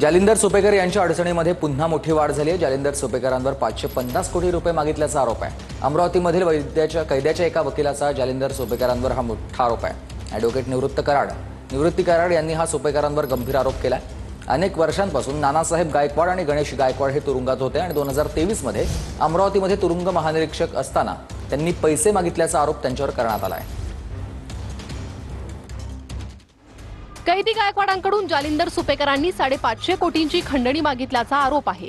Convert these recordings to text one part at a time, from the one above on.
जालिंदर सुपेकर यांच्या अडचणीमध्ये पुन्हा मोठी वाढ झाली आहे। जालिंदर सुपेकरांवर 550 कोटी रुपये मागितल्याचा आरोप आहे। अमरावतीमधील कैद्याच्या एका वकिलाचा जालिंदर सुपेकरांवर हा मोठा आरोप आहे। ॲडव्होकेट निवृत्ती कराड यांनी हा सुपेकरांवर गंभीर आरोप केला। अनेक वर्षांपासून नानासाहेब गायकवाड आणि गणेश गायकवाड हे तुरुंगात होते आणि 2023 मध्ये अमरावतीमध्ये तुरुंग महानिरीक्षक असताना त्यांनी पैसे मागितल्याचा आरोप त्यांच्यावर करण्यात आला आहे। कैदी गायकवाडांकडून जालिंदर सुपेकरांनी 550 कोटींची खंडणी मागितल्याचा आरोप आहे।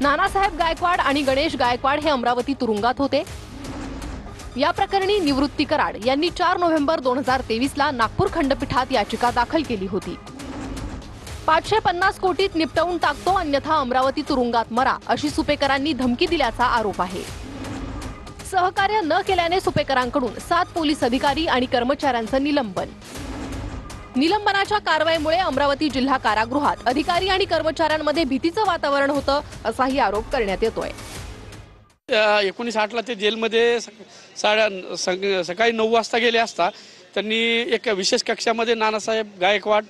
नानासाहेब गायकवाड आणि गणेश गायकवाड हे अमरावती तुरुंगात होते। या प्रकरणी निवृत्ती कराड यांनी 4 नोव्हेंबर 2023 ला नागपूर खंडपीठात याचिका दाखल केली होती। 550 कोटीत निपटवून टाकतो अन्यथा अमरावती तुरुंगात मरा अशी सुपेकरांनी धमकी दिल्याचा आरोप आहे। सहकार्य न केल्याने सुपेकरांकडून 7 पोलीस अधिकारी आणि कर्मचाऱ्यांचं निलंबनाच्या कारवाईमुळे अमरावती जिल्हा कारागृहात अधिकारी आणि कर्मचाऱ्यांमध्ये भीतीचं वातावरण होतं असाही आरोप करण्यात येतोय। 1960 ला ते जेलमध्ये सकाळी 9 वाजता गेले असता त्यांनी एक विशेष कक्षामध्ये नानासाहेब गायकवाड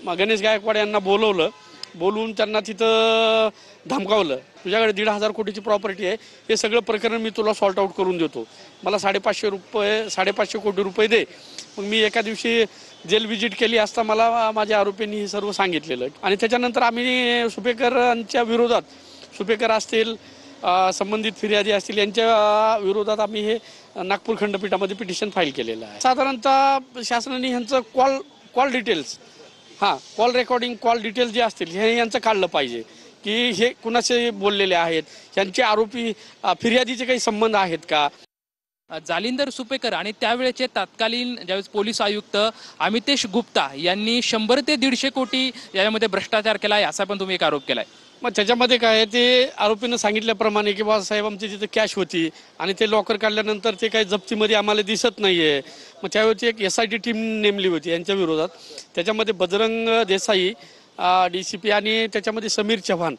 गणेश गायकवाड यांना बोलवून त्यांना तिथं धमकावलं। तुझ्याकडे 1,500 कोटीची प्रॉपर्टी आहे, हे सगळं प्रकरण मी तुला सॉर्ट आउट करून देतो, मला 550 कोटी रुपये दे। मग मी एका दिवशी जेल व्हिजिट केली असता मला माझ्या आरोपींनी हे सर्व सांगितलेलं आणि त्याच्यानंतर आम्ही सुपेकरांच्या विरोधात सुपेकर असतील संबंधित फिर्यादी असतील यांच्या विरोधात आम्ही हे नागपूर खंडपीठामध्ये पिटिशन फाईल केलेलं आहे। साधारणतः शासनाने ह्यांचं call details call recording call details जे असतील हे यांचं काढलं पाहिजे की हे कुणाचे बोललेले आहेत, यांचे आरोपी फिर्यादीचे काही संबंध आहेत का। जालिंदर सुपेकर आणि त्यावेळेचे तत्कालीन ज्यावेळेस पोलीस आयुक्त अमितेश गुप्ता यांनी 100 ते 150 कोटी यामध्ये भ्रष्टाचार केला आहे असा पण तुम्ही एक आरोप केलाय। मग त्याच्यामध्ये काय ते आरोपीनं सांगितल्याप्रमाणे की बाबासाहेब आमची तिथे कॅश होती आणि ते लॉकर काढल्यानंतर ते काही जप्तीमध्ये आम्हाला दिसत नाहीये। मग त्यावेळी एक SIT टीम नेमली होती यांच्या विरोधात, त्याच्यामध्ये बजरंग देसाई DCP आणि त्याच्यामध्ये समीर चव्हाण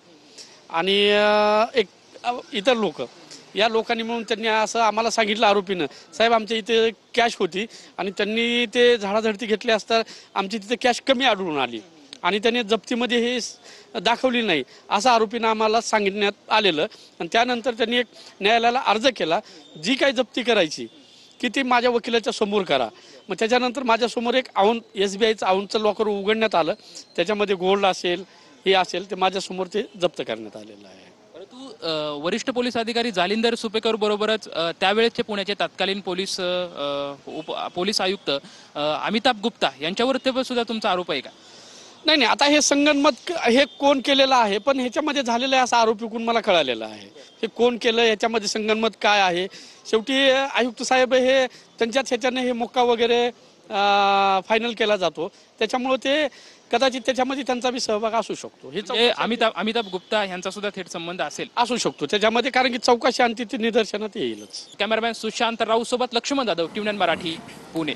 आणि एक इतर लोक, या लोकांनी म्हणून त्यांनी असं आम्हाला सांगितलं आरोपीनं, साहेब आमच्या इथे कॅश होती आणि त्यांनी ते झाडाझडती घेतली असता आमची तिथे कॅश कमी आढळून आली आणि त्यांनी जप्तीमध्ये हे दाखवली नाही असं आरोपीनं आम्हाला सांगण्यात आलेलं। आणि त्यानंतर त्यांनी एक न्यायालयाला अर्ज केला, जी काही जप्ती करायची की ती माझ्या वकिलाच्या समोर करा। मग त्याच्यानंतर माझ्यासमोर एक SBIचं अकाउंटचं लॉकर उघडण्यात आलं, त्याच्यामध्ये गोल्ड असेल हे असेल ते माझ्यासमोर ते जप्त करण्यात आलेलं आहे। परंतु वरिष्ठ पोलीस अधिकारी जालिंदर सुपेकर बरोबरच त्यावेळेचे पुण्याचे तत्कालीन पोलीस आयुक्त अमिताभ गुप्ता यांच्यावर सुद्धा तुमचा आरोप आहे का? नाही, आता हे संगनमत हे कोण केलेलं आहे, पण ह्याच्यामध्ये झालेलं आहे असा आरोप विकून मला कळालेलं आहे। हे कोण केलं ह्याच्यामध्ये संगनमत काय आहे, शेवटी आयुक्त साहेब हे त्यांच्याच ह्याच्याने हे मोक्का वगैरे फायनल केला जातो, त्याच्यामुळे ते कदाचित त्याच्यामध्ये त्यांचा बी सहभाग असू शकतो। हे अमिताभ गुप्ता यांचा सुद्धा थेट संबंध असू शकतो त्याच्यामध्ये, कारण की चौकशी आणि तिथे निदर्शनात येईलच। कॅमेरामॅन सुशांत राऊत सोबत लक्ष्मण जाधव, TVNN मराठी, पुणे।